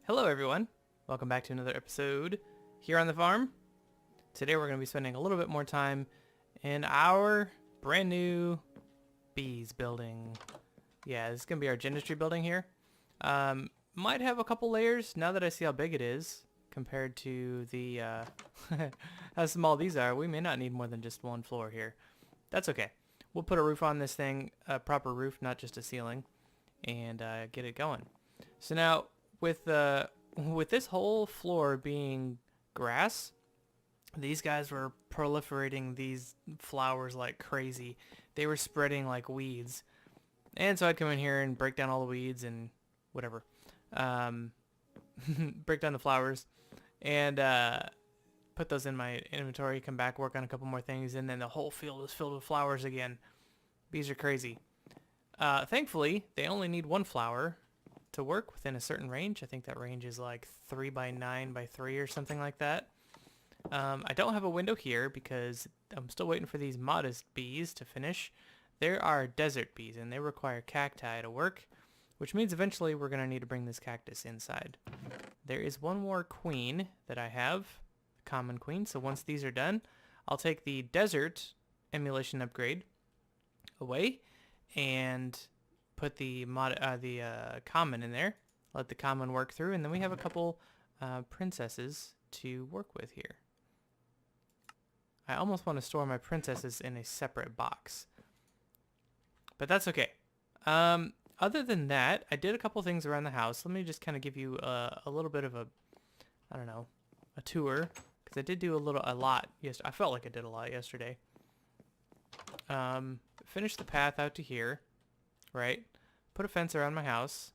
Hello everyone, welcome back to another episode here on the farm. Today we're going to be spending a little bit more time in our brand new bees building. Yeah, this is going to be our Gendustry building here. Might have a couple layers now that I see how big it is compared to the how small these are. We may not need more than just one floor here. That's okay. We'll put a roof on this thing, a proper roof, not just a ceiling, and get it going. So now with this whole floor being grass, these guys were proliferating these flowers like crazy. They were spreading like weeds. And so I'd come in here and break down all the weeds and whatever. Break down the flowers and put those in my inventory, come back, work on a couple more things, and then the whole field is filled with flowers again. Bees are crazy. Thankfully, they only need one flower to work within a certain range. I think that range is like 3 by 9 by 3 or something like that. I don't have a window here because I'm still waiting for these modest bees to finish. There are desert bees and they require cacti to work, which means eventually we're going to need to bring this cactus inside. There is one more queen that I have, a common queen, so once these are done, I'll take the desert emulation upgrade away and put the common in there, let the common work through, and then we have a couple princesses to work with here. I almost want to store my princesses in a separate box, but that's okay. Other than that, I did a couple things around the house. Let me just kind of give you a little bit of a, I don't know, a tour, because I did do a lot. Yes, I felt like I did a lot yesterday. Finished the path out to here, right? Put a fence around my house.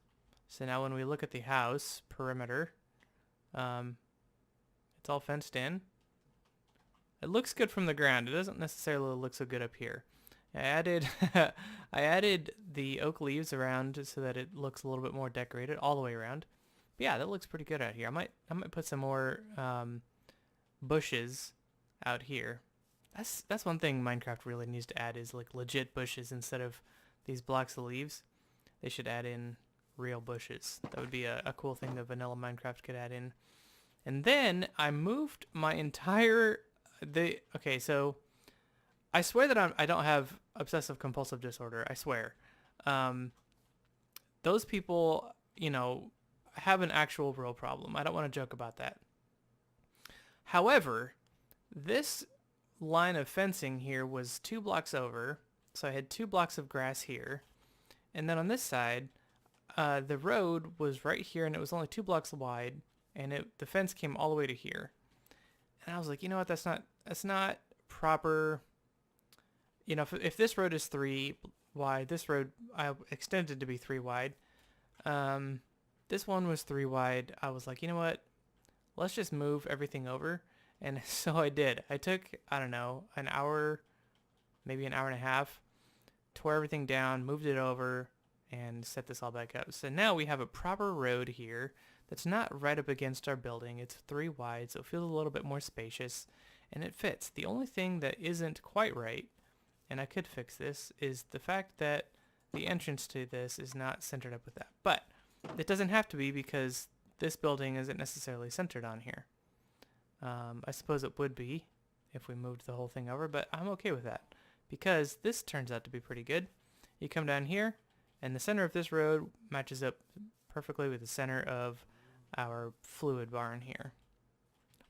So now when we look at the house perimeter, it's all fenced in. It looks good from the ground. It doesn't necessarily look so good up here. I added I added the oak leaves around so that it looks a little bit more decorated all the way around. But yeah, that looks pretty good out here. I might put some more bushes out here. That's one thing Minecraft really needs to add, is like legit bushes instead of these blocks of leaves. They should add in real bushes. That would be a cool thing that vanilla Minecraft could add in. And then I moved my entire okay, so I swear that I don't have obsessive compulsive disorder. I swear. Those people, you know, have an actual real problem. I don't want to joke about that. However, this line of fencing here was 2 blocks over, so I had 2 blocks of grass here, and then on this side, the road was right here, and it was only 2 blocks wide, and the fence came all the way to here. And I was like, you know what, that's not proper. You know, if this road is 3 wide, this road I extended to be 3 wide. This one was 3 wide. I was like, you know what, let's just move everything over. And so I did. I took, I don't know, an hour, maybe an hour and a half, tore everything down, moved it over, and set this all back up. So now we have a proper road here that's not right up against our building. It's 3 wide, so it feels a little bit more spacious, and it fits. The only thing that isn't quite right, and I could fix this, is the fact that the entrance to this is not centered up with that. But it doesn't have to be, because this building isn't necessarily centered on here. I suppose it would be if we moved the whole thing over, but I'm okay with that because this turns out to be pretty good. You come down here, and the center of this road matches up perfectly with the center of our fluid barn here,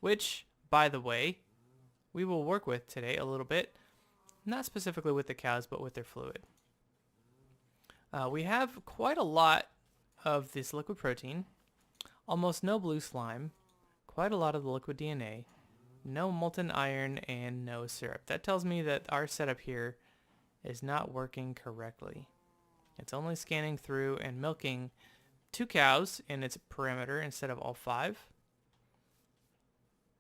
which, by the way, we will work with today a little bit, not specifically with the cows, but with their fluid. We have quite a lot of this liquid protein, almost no blue slime, quite a lot of the liquid DNA, no molten iron, and no syrup. That tells me that our setup here is not working correctly. It's only scanning through and milking 2 cows in its perimeter instead of all 5.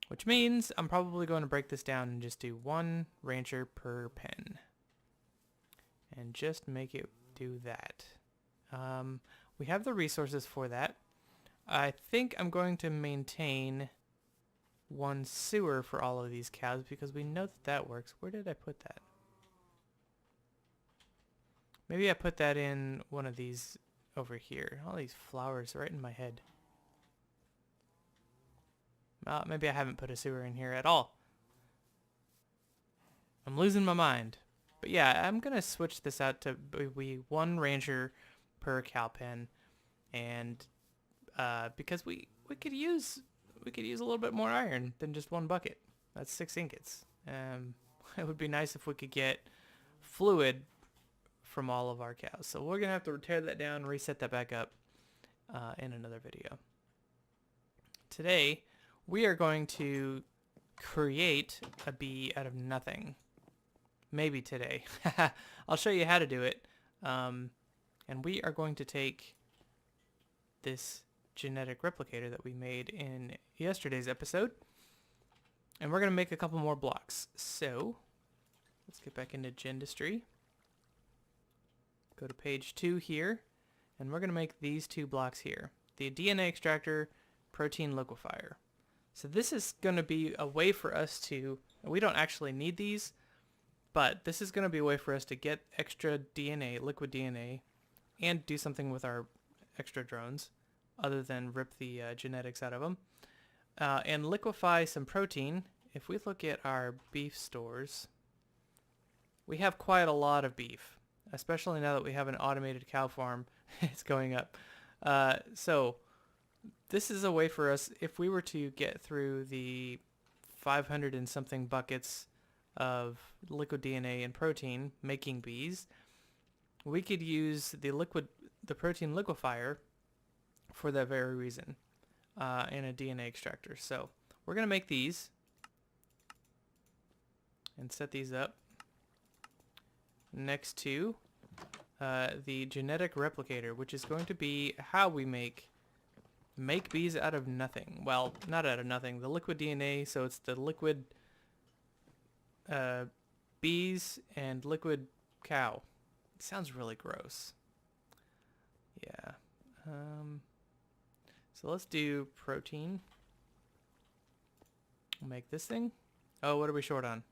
Which means I'm probably going to break this down and just do 1 rancher per pen. And just make it do that. We have the resources for that. I think I'm going to maintain 1 sewer for all of these cows because we know that works. Where did I put that? Maybe I put that in one of these over here. All these flowers right in my head. Maybe I haven't put a sewer in here at all. I'm losing my mind. But yeah, I'm going to switch this out to be one ranger per cow pen. And because we could use a little bit more iron than just one bucket. That's 6 ingots. It would be nice if we could get fluid from all of our cows. So we're going to have to tear that down, reset that back up in another video. Today, we are going to create a bee out of nothing. Maybe today. I'll show you how to do it. And we are going to take this genetic replicator that we made in yesterday's episode, and we're going to make a couple more blocks. So let's get back into Gendustry. Go to page 2 here, and we're going to make these 2 blocks here. The DNA extractor, protein liquefier. So this is going to be a way for us to, we don't actually need these, but this is going to be a way for us to get extra DNA, liquid DNA, and do something with our extra drones other than rip the genetics out of them. And liquefy some protein. If we look at our beef stores, we have quite a lot of beef, especially now that we have an automated cow farm. It's going up. So this is a way for us, if we were to get through the 500 and something buckets of liquid DNA and protein making bees, we could use the protein liquefier for that very reason, in a DNA extractor. So we're going to make these and set these up next to the genetic replicator, which is going to be how we make bees out of nothing. Well, not out of nothing. The liquid DNA, so it's the liquid bees and liquid cow. It sounds really gross. Yeah. So let's do protein. We'll make this thing. Oh, what are we short on?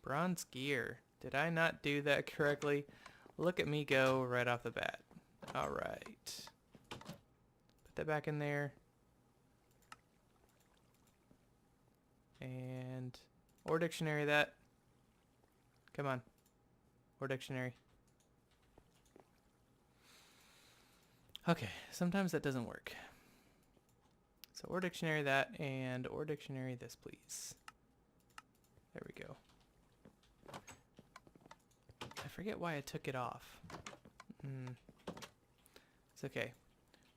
Bronze gear. Did I not do that correctly? Look at me go right off the bat. All right. Put that back in there. And or dictionary that. Come on. Or dictionary. Okay, sometimes that doesn't work. So or dictionary that, and or dictionary this, please. There we go. I forget why I took it off. It's okay.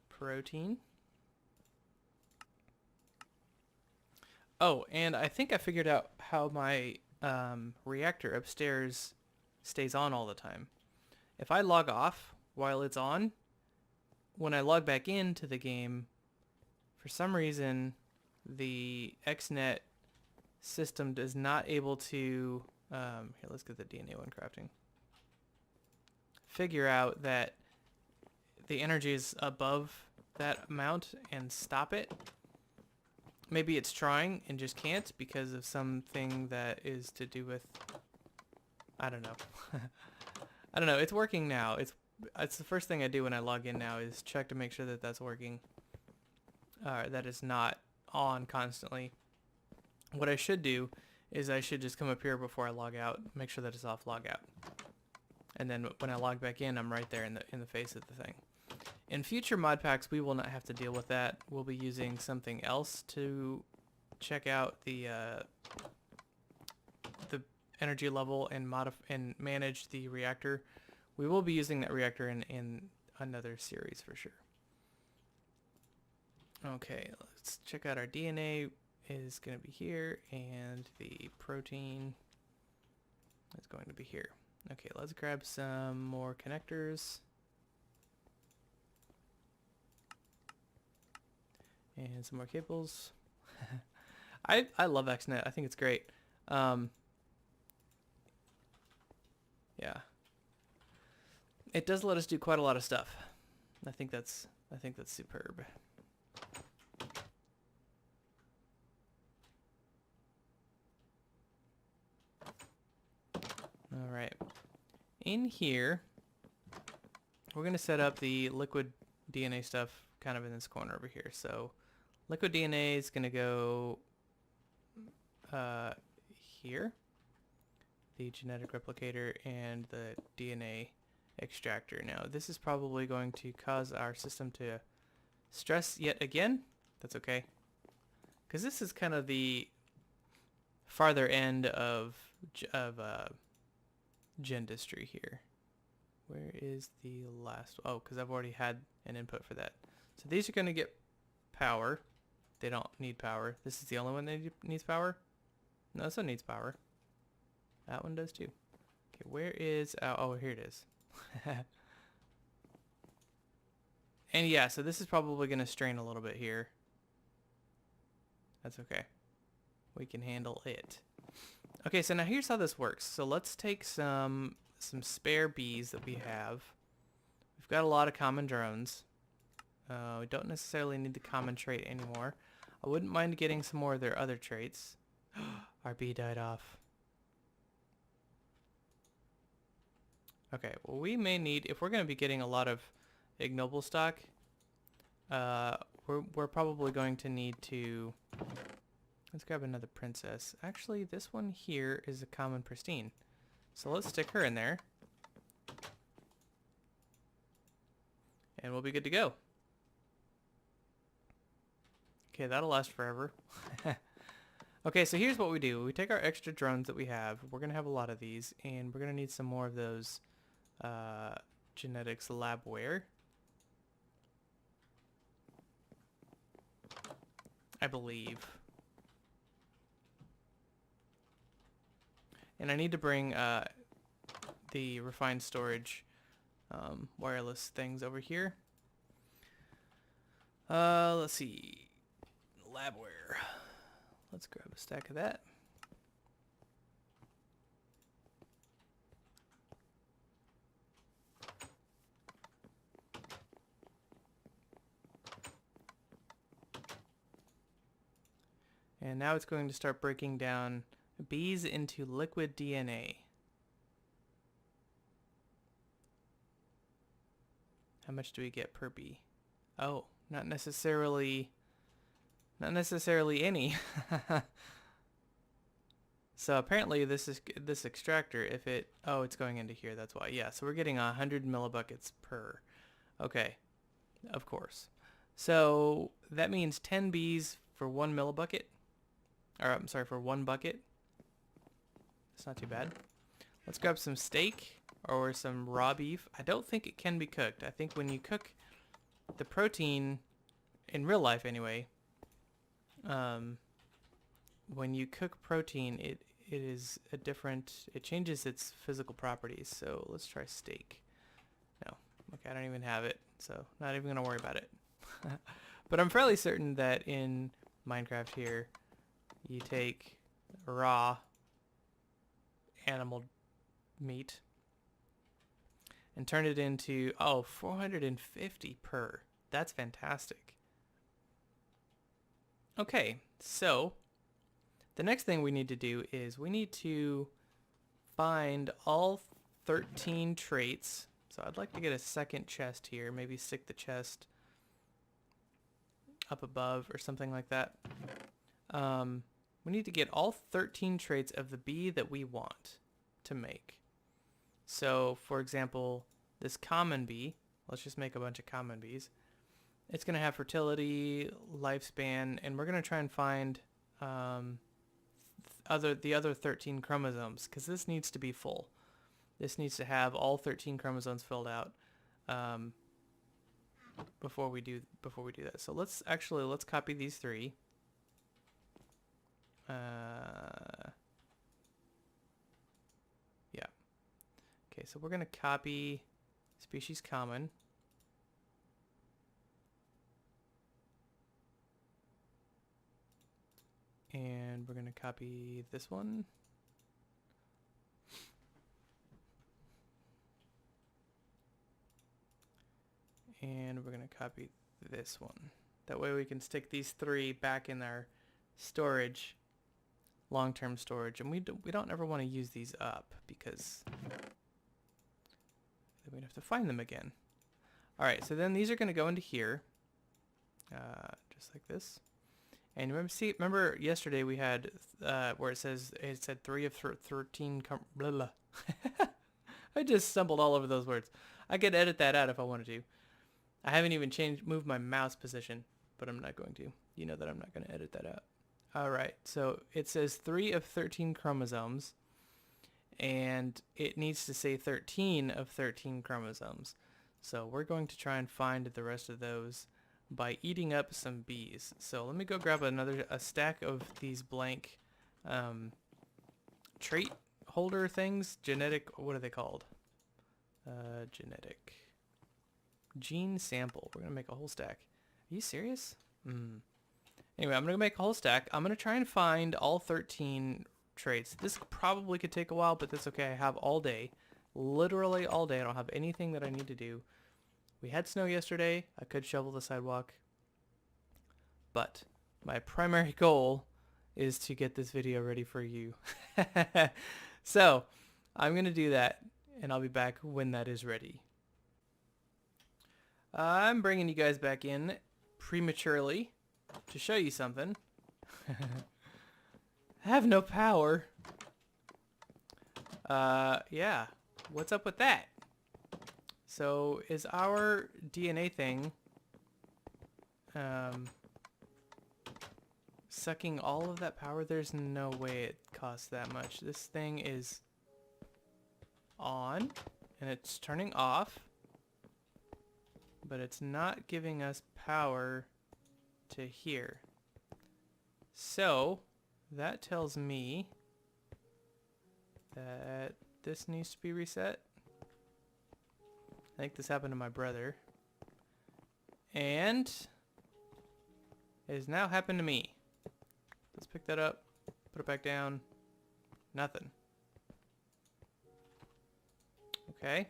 Protein. Oh, and I think I figured out how my reactor upstairs stays on all the time. If I log off while it's on, when I log back into the game, for some reason, the XNet system is not able to, here, let's get the DNA one crafting, figure out that the energy is above that amount and stop it. Maybe it's trying and just can't because of something that is to do with, I don't know. I don't know. It's working now. It's the first thing I do when I log in now is check to make sure that that's working. That is not on constantly. What I should do is I should just come up here before I log out, make sure that it's off log out. And then when I log back in, I'm right there in the face of the thing. In future mod packs, we will not have to deal with that. We'll be using something else to check out the energy level and manage the reactor. We will be using that reactor in another series for sure. Okay, let's check out our DNA is going to be here, and the protein is going to be here. Okay, let's grab some more connectors. And some more cables. I love XNet. I think it's great. Yeah. It does let us do quite a lot of stuff. I think that's superb. All right. In here, we're going to set up the liquid DNA stuff kind of in this corner over here. So Liquid DNA is going to go here. The genetic replicator and the DNA extractor. Now, this is probably going to cause our system to stress yet again. That's okay. Because this is kind of the farther end of Gendustry here. Where is the last? Oh, because I've already had an input for that. So these are going to get power. They don't need power. This is the only one that needs power. No, this one needs power. That one does too. Okay, where is... oh, here it is. And yeah, so this is probably going to strain a little bit here. That's okay. We can handle it. Okay, so now here's how this works. So let's take some spare bees that we have. We've got a lot of common drones. We don't necessarily need the common trait anymore. I wouldn't mind getting some more of their other traits. Our bee died off. Okay, well we may need, if we're going to be getting a lot of ignoble stock, we're probably going to need to, let's grab another princess. Actually, this one here is a common pristine. So let's stick her in there. And we'll be good to go. Okay, that'll last forever. Okay, so here's what we do. We take our extra drones that we have. We're going to have a lot of these, and we're going to need some more of those genetics labware. I believe. And I need to bring the refined storage wireless things over here. Let's see. Labware. Let's grab a stack of that. And now it's going to start breaking down bees into liquid DNA. How much do we get per bee? Oh, not necessarily any. So apparently this extractor, if it, oh, it's going into here, that's why. Yeah, so we're getting 100 millibuckets per. Okay, of course. So that means 10 bees for 1 millibucket. Or I'm sorry, for 1 bucket. It's not too bad. Let's grab some steak or some raw beef. I don't think it can be cooked. I think when you cook the protein, in real life anyway, when you cook protein, it is a different, it changes its physical properties. So let's try steak. No, okay, I don't even have it, so not even gonna worry about it. But I'm fairly certain that in Minecraft here, you take raw animal meat and turn it into, oh, 450 per. That's fantastic. Okay, so the next thing we need to do is we need to find all 13 traits. So I'd like to get a second chest here, maybe stick the chest up above or something like that. We need to get all 13 traits of the bee that we want to make. So, for example, this common bee, let's just make a bunch of common bees. It's going to have fertility, lifespan, and we're going to try and find the other 13 chromosomes, because this needs to be full. This needs to have all 13 chromosomes filled out before we do that. So let's copy these 3. Yeah. Okay, so we're going to copy species common. And we're going to copy this one. And we're going to copy this one. That way we can stick these 3 back in our storage, long-term storage. And we don't ever want to use these up because then we'd have to find them again. All right, so then these are going to go into here, just like this. And remember yesterday we had where it said 3 of 13 blah, blah. I just stumbled all over those words. I could edit that out if I wanted to. I haven't even moved my mouse position, but I'm not going to. You know that I'm not going to edit that out. All right, so it says 3 of 13 chromosomes, and it needs to say 13 of 13 chromosomes. So we're going to try and find the rest of those by eating up some bees. So let me go grab a stack of these blank trait holder things. Genetic, what are they called? Genetic. Gene sample. We're going to make a whole stack. Are you serious? Anyway, I'm going to make a whole stack. I'm going to try and find all 13 traits. This probably could take a while, but that's okay. I have all day. Literally all day. I don't have anything that I need to do. We had snow yesterday. I could shovel the sidewalk. But my primary goal is to get this video ready for you. So I'm going to do that, and I'll be back when that is ready. I'm bringing you guys back in prematurely to show you something. I have no power. Yeah. What's up with that? So is our DNA thing sucking all of that power? There's no way it costs that much. This thing is on and it's turning off, but it's not giving us power to here. So that tells me that this needs to be reset. I think this happened to my brother. And it has now happened to me. Let's pick that up, put it back down. Nothing. Okay.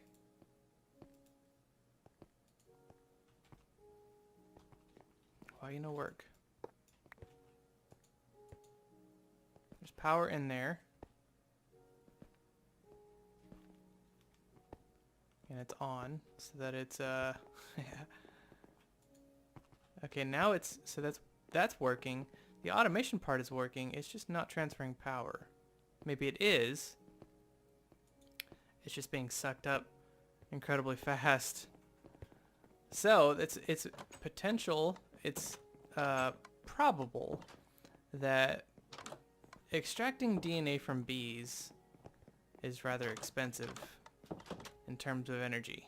Why no work? There's power in there. And it's on, so that it's yeah. Okay, now it's, so that's working. The automation part is working. It's just not transferring power. Maybe it is. It's just being sucked up incredibly fast. So it's potential. It's probable that extracting DNA from bees is rather expensive in terms of energy.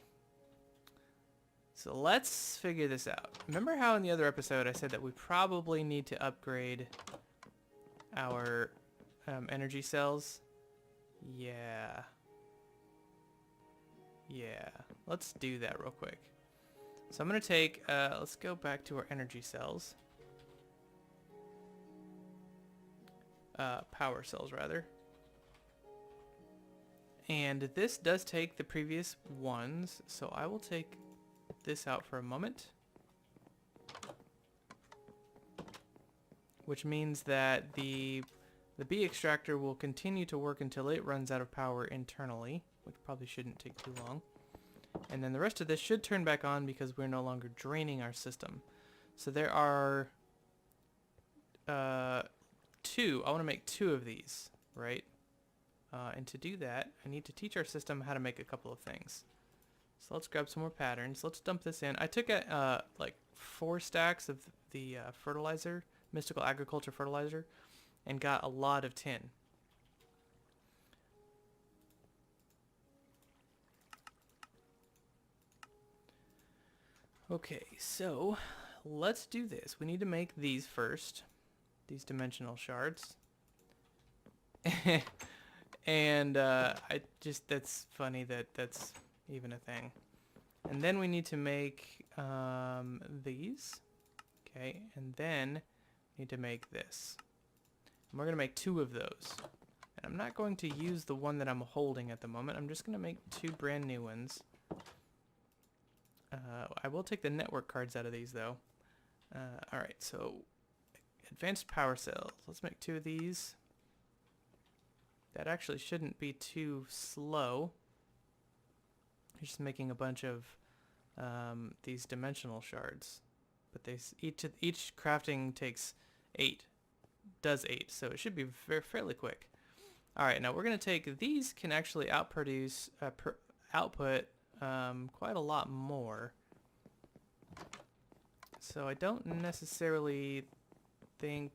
So let's figure this out. Remember how in the other episode I said that we probably need to upgrade our energy cells? Yeah. Yeah. Let's do that real quick. So I'm going to take, let's go back to our energy cells. Power cells, rather. And this does take the previous ones, so I will take this out for a moment. Which means that the bee extractor will continue to work until it runs out of power internally, which probably shouldn't take too long. And then the rest of this should turn back on because we're no longer draining our system. So there are two. I want to make 2 of these, right? And to do that, I need to teach our system how to make a couple of things. So let's grab some more patterns. Let's dump this in. I took like 4 stacks of the fertilizer, mystical agriculture fertilizer, and got a lot of tin. Okay, so let's do this. We need to make these first, these dimensional shards. And that's funny that that's even a thing. And then we need to make these. Okay, and then we need to make this. And we're going to make 2 of those. And I'm not going to use the one that I'm holding at the moment. I'm just going to make 2 brand new ones. I will take the network cards out of these, though. Alright, so advanced power cells. Let's make 2 of these. That actually shouldn't be too slow. You're just making a bunch of these dimensional shards. But each crafting takes 8. Does 8, so it should be fairly quick. All right, now we're going to take these can actually outproduce output quite a lot more. So I don't necessarily think.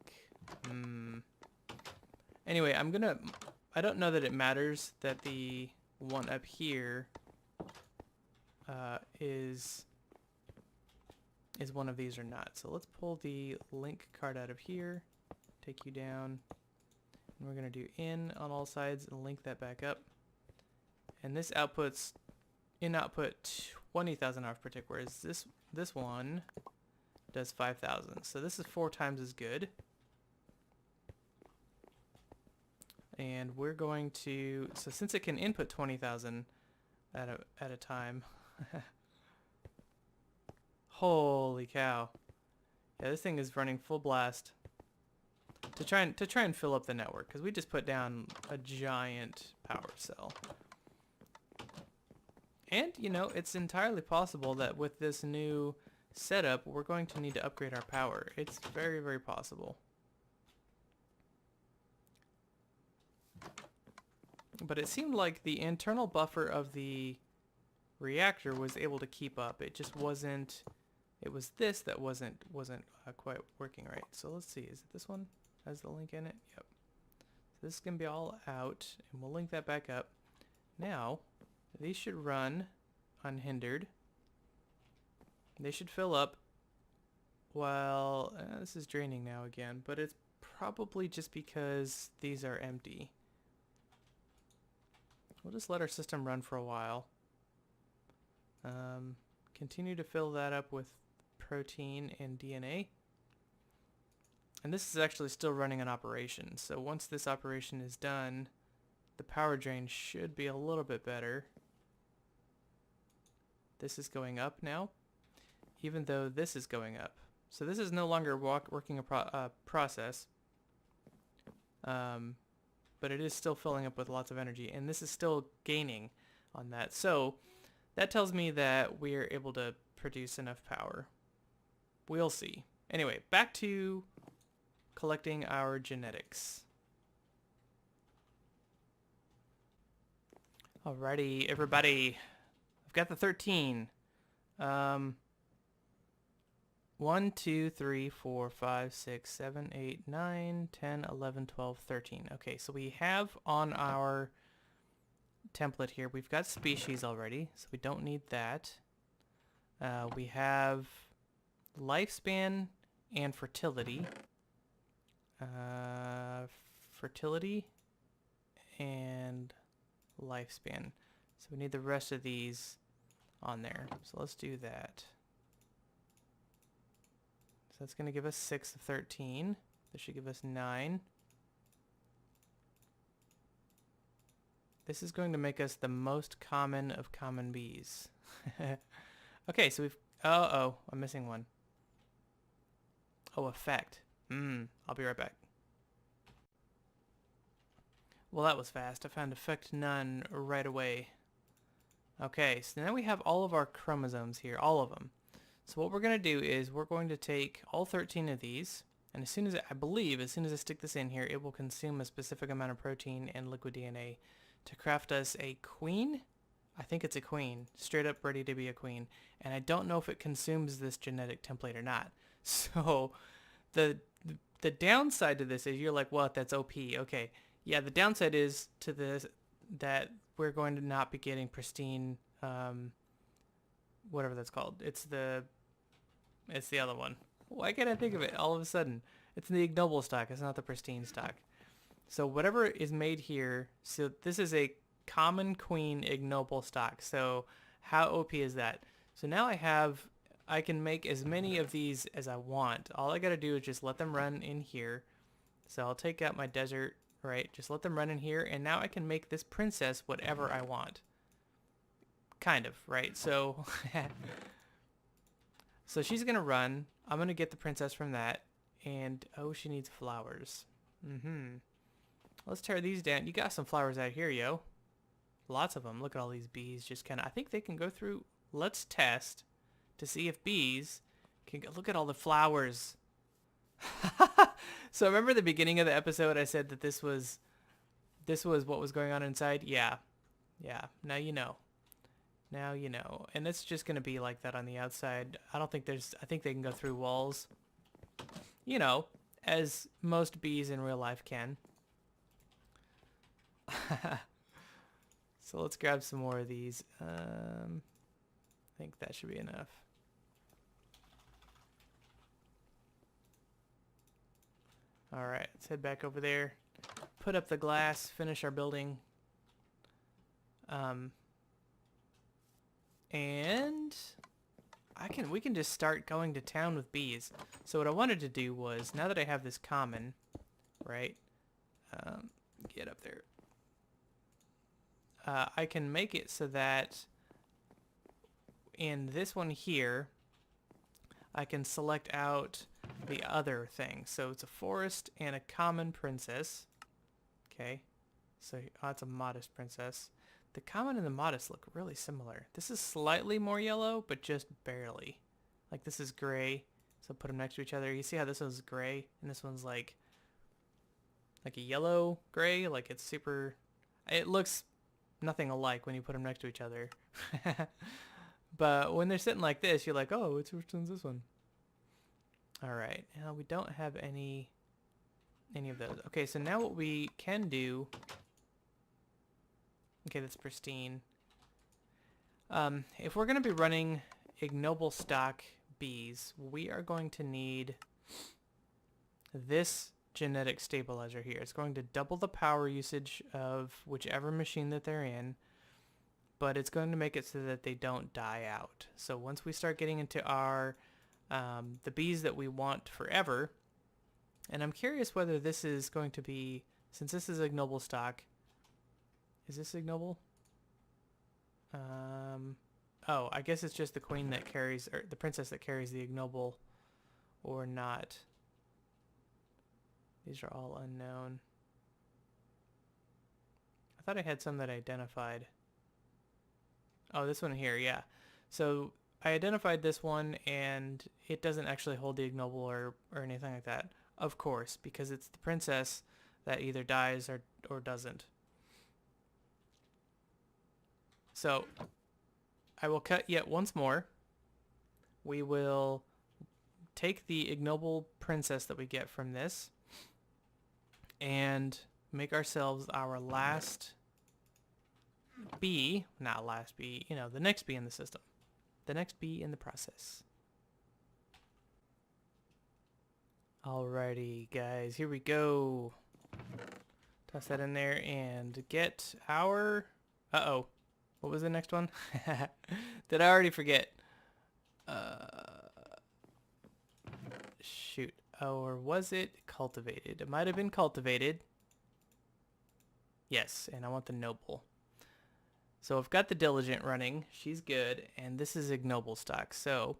Anyway, I don't know that it matters that the one up here is one of these or not. So let's pull the link card out of here, take you down, and we're going to do in on all sides and link that back up. And this outputs in output 20,000 RF per tick, whereas this one does 5,000. So this is 4 times as good. And we're going to, so since it can input 20,000 at a time, holy cow. Yeah, this thing is running full blast to try and fill up the network, because we just put down a giant power cell. And, you know, it's entirely possible that with this new setup, we're going to need to upgrade our power. It's very, very possible. But it seemed like the internal buffer of the reactor was able to keep up. It just wasn't, it was this that wasn't quite working right. So let's see, is it this one? Has the link in it? Yep. So this is going to be all out, and we'll link that back up. Now, these should run unhindered. They should fill up while, this is draining now again, but it's probably just because these are empty. We'll just let our system run for a while. Continue to fill that up with protein and DNA. And this is actually still running an operation. So once this operation is done, the power drain should be a little bit better. This is going up now, even though this is going up. So this is no longer working a process. But it is still filling up with lots of energy, and this is still gaining on that. So that tells me that we're able to produce enough power. We'll see. Anyway, back to collecting our genetics. Alrighty, everybody. I've got the 13. 1, 2, 3, 4, 5, 6, 7, 8, 9, 10, 11, 12, 13. Okay, so we have on our template here, we've got species already, so we don't need that. We have lifespan and fertility. Fertility and lifespan. So we need the rest of these on there. So let's do that. So that's going to give us 6 of 13. This should give us 9. This is going to make us the most common of common bees. Okay, so we've... Oh, I'm missing one. Oh, effect. I'll be right back. Well, that was fast. I found effect none right away. Okay, so now we have all of our chromosomes here, all of them. So what we're going to do is we're going to take all 13 of these, and as soon as I stick this in here, it will consume a specific amount of protein and liquid DNA to craft us a queen. I think it's a queen, straight up ready to be a queen. And I don't know if it consumes this genetic template or not. So the downside to this is you're like, what, that's OP. Okay, yeah, the downside is to this that we're going to not be getting pristine, whatever that's called. It's the other one. Why can't I think of it all of a sudden? It's the ignoble stock. It's not the pristine stock. So whatever is made here, so this is a common queen ignoble stock. So how OP is that? So now I can make as many of these as I want. All I got to do is just let them run in here. So I'll take out my desert, right? Just let them run in here. And now I can make this princess whatever I want. Kind of, right? So, so she's going to run. I'm going to get the princess from that. And, oh, she needs flowers. Let's tear these down. You got some flowers out here, yo. Lots of them. Look at all these bees. Just kind of, I think they can go through. Let's test to see if bees can go. Look at all the flowers. So remember the beginning of the episode I said that this was what was going on inside? Yeah. Yeah. Now you know. Now you know. And it's just going to be like that on the outside. I think they can go through walls. You know, as most bees in real life can. So let's grab some more of these. I think that should be enough. All right, let's head back over there. Put up the glass, finish our building. And we can just start going to town with bees. So what I wanted to do was, now that I have this common, right? Get up there. I can make it so that in this one here, I can select out the other thing. So it's a forest and a common princess. Okay. So that's a modest princess. The common and the modest look really similar. This is slightly more yellow, but just barely. Like this is gray. So put them next to each other. You see how this one's gray and this one's like a yellow gray? Like it's super... It looks nothing alike when you put them next to each other. But when they're sitting like this, you're like, oh, which one's this one? All right. Now we don't have any of those. Okay, so now what we can do... Okay, that's pristine. If we're going to be running ignoble stock bees, we are going to need this genetic stabilizer here. It's going to double the power usage of whichever machine that they're in, but it's going to make it so that they don't die out. So once we start getting into our the bees that we want forever, and I'm curious whether this is going to be, since this is ignoble stock, is this ignoble? Oh, I guess it's just the queen that carries, or the princess that carries the ignoble, or not. These are all unknown. I thought I had some that I identified. Oh, this one here, yeah. So I identified this one, and it doesn't actually hold the ignoble or anything like that. Of course, because it's the princess that either dies or doesn't. So I will cut yet once more. We will take the ignoble princess that we get from this and make ourselves our last bee, not last bee, you know, the next bee in the system. The next bee in the process. Alrighty, guys, here we go. Toss that in there and get our... Uh-oh. What was the next one? Did I already forget? Shoot. Oh, or was it cultivated? It might have been cultivated. Yes, and I want the noble. So I've got the diligent running. She's good. And this is ignoble stock. So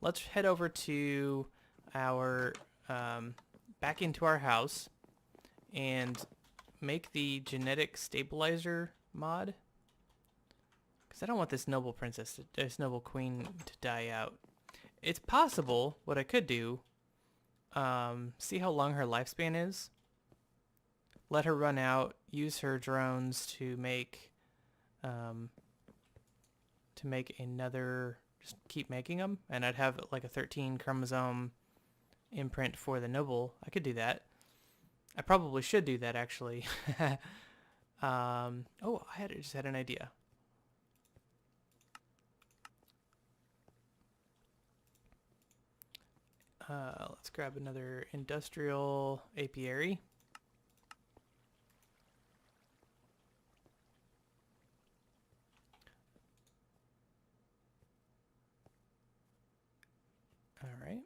let's head over to our... back into our house and make the genetic stabilizer mod. I don't want this noble princess, this noble queen to die out. It's possible, what I could do, see how long her lifespan is? Let her run out, use her drones to make another, just keep making them, and I'd have like a 13 chromosome imprint for the noble. I could do that. I probably should do that, actually. Oh, I just had an idea. Let's grab another industrial apiary. All right.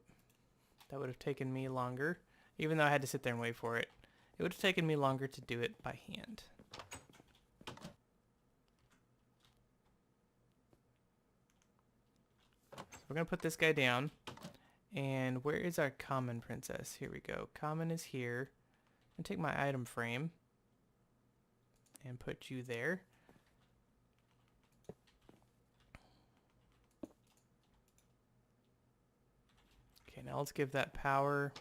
That would have taken me longer, even though I had to sit there and wait for it. It would have taken me longer to do it by hand. So we're going to put this guy down. And where is our common princess? Here we go. Common is here. And take my item frame and put you there. Okay, now let's give that power.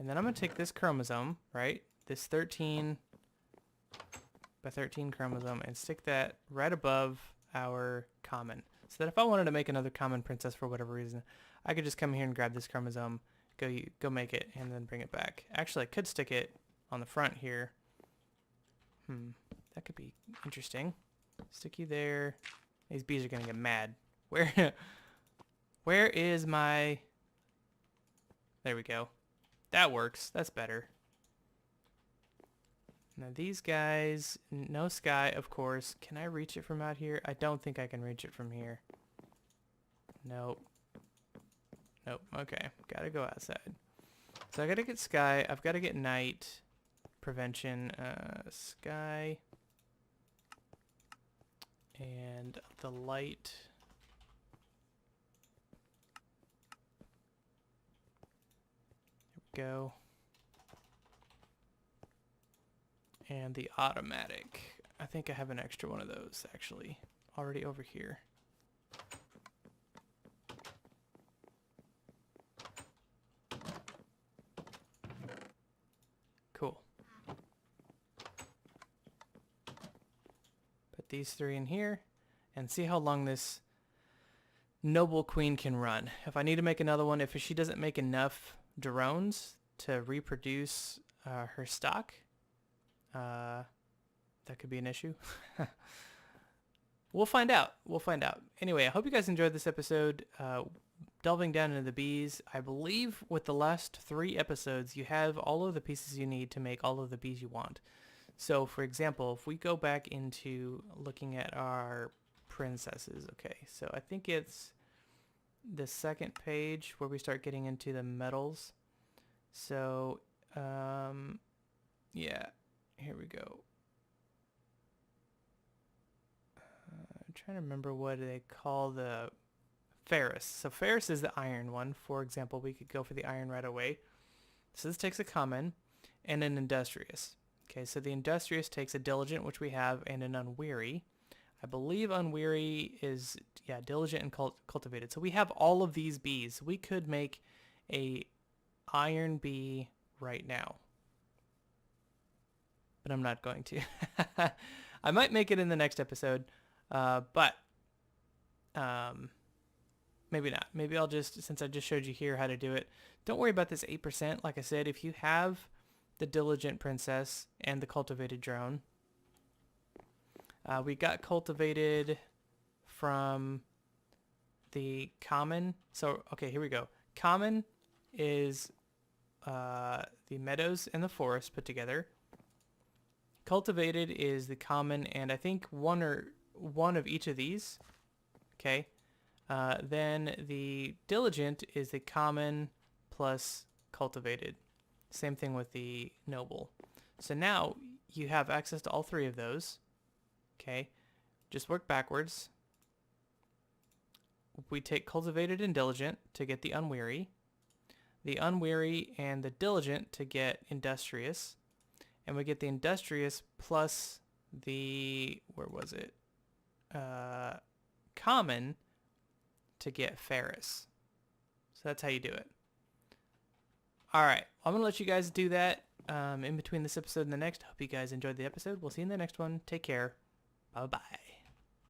And then I'm going to take this chromosome, right? This 13 by 13 chromosome and stick that right above our common. So that if I wanted to make another common princess for whatever reason, I could just come here and grab this chromosome, go make it, and then bring it back. Actually, I could stick it on the front here. That could be interesting. Stick you there. These bees are going to get mad. Where is my... There we go. That works. That's better. Now these guys, no sky, of course. Can I reach it from out here? I don't think I can reach it from here. Nope. Nope. Okay. Gotta go outside. So I gotta get sky. I've got to get night. Prevention. Sky. And the light. There we go. And the automatic. I think I have an extra one of those actually already over here. Cool. Put these three in here and see how long this noble queen can run. If I need to make another one, if she doesn't make enough drones to reproduce her stock, that could be an issue. We'll find out. We'll find out. Anyway, I hope you guys enjoyed this episode. Delving down into the bees. I believe with the last 3 episodes, you have all of the pieces you need to make all of the bees you want. So, for example, if we go back into looking at our princesses, okay, so I think it's the second page where we start getting into the metals. So, yeah. Here we go. I'm trying to remember what they call the ferrous. So ferrous is the iron one. For example, we could go for the iron right away. So this takes a common and an industrious. Okay, so the industrious takes a diligent, which we have, and an unweary. I believe unweary is, yeah, diligent and cultivated. So we have all of these bees. We could make a iron bee right now. But I'm not going to. I might make it in the next episode, but maybe not. Maybe I'll just, since I just showed you here how to do it, don't worry about this 8%. Like I said, if you have the diligent princess and the cultivated drone, we got cultivated from the common. So, okay, here we go. Common is the meadows and the forest put together. Cultivated is the common, and I think one of each of these. Okay. Then the diligent is the common plus cultivated. Same thing with the noble. So now you have access to all 3 of those. Okay. Just work backwards. We take cultivated and diligent to get the unweary. The unweary and the diligent to get industrious. And we get the industrious plus the, where was it? Common to get ferrous. So that's how you do it. All right. I'm going to let you guys do that in between this episode and the next. Hope you guys enjoyed the episode. We'll see you in the next one. Take care. Bye-bye.